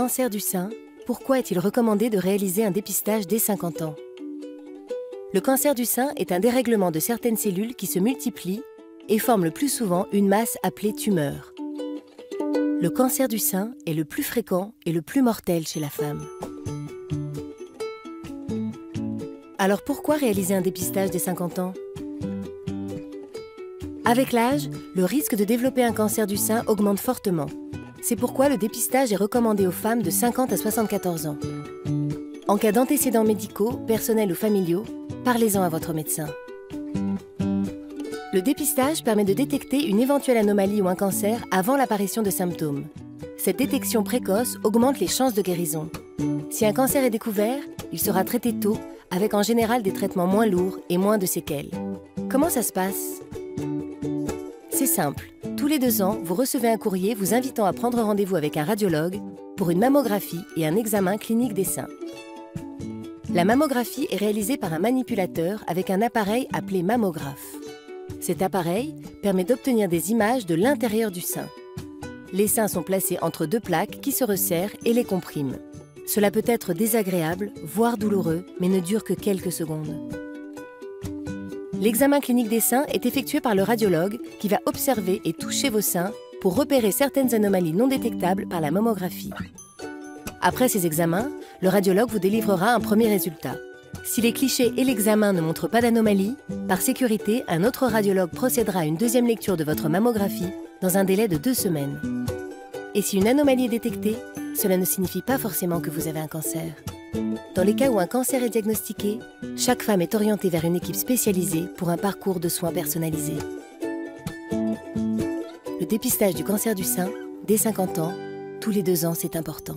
Cancer du sein, pourquoi est-il recommandé de réaliser un dépistage dès 50 ans? Le cancer du sein est un dérèglement de certaines cellules qui se multiplient et forment le plus souvent une masse appelée tumeur. Le cancer du sein est le plus fréquent et le plus mortel chez la femme. Alors pourquoi réaliser un dépistage dès 50 ans? Avec l'âge, le risque de développer un cancer du sein augmente fortement. C'est pourquoi le dépistage est recommandé aux femmes de 50 à 74 ans. En cas d'antécédents médicaux, personnels ou familiaux, parlez-en à votre médecin. Le dépistage permet de détecter une éventuelle anomalie ou un cancer avant l'apparition de symptômes. Cette détection précoce augmente les chances de guérison. Si un cancer est découvert, il sera traité tôt, avec en général des traitements moins lourds et moins de séquelles. Comment ça se passe? C'est simple. Tous les 2 ans, vous recevez un courrier vous invitant à prendre rendez-vous avec un radiologue pour une mammographie et un examen clinique des seins. La mammographie est réalisée par un manipulateur avec un appareil appelé mammographe. Cet appareil permet d'obtenir des images de l'intérieur du sein. Les seins sont placés entre 2 plaques qui se resserrent et les compriment. Cela peut être désagréable, voire douloureux, mais ne dure que quelques secondes. L'examen clinique des seins est effectué par le radiologue qui va observer et toucher vos seins pour repérer certaines anomalies non détectables par la mammographie. Après ces examens, le radiologue vous délivrera un premier résultat. Si les clichés et l'examen ne montrent pas d'anomalie, par sécurité, un autre radiologue procédera à une deuxième lecture de votre mammographie dans un délai de 2 semaines. Et si une anomalie est détectée, cela ne signifie pas forcément que vous avez un cancer. Dans les cas où un cancer est diagnostiqué, chaque femme est orientée vers une équipe spécialisée pour un parcours de soins personnalisé. Le dépistage du cancer du sein, dès 50 ans, tous les 2 ans, c'est important.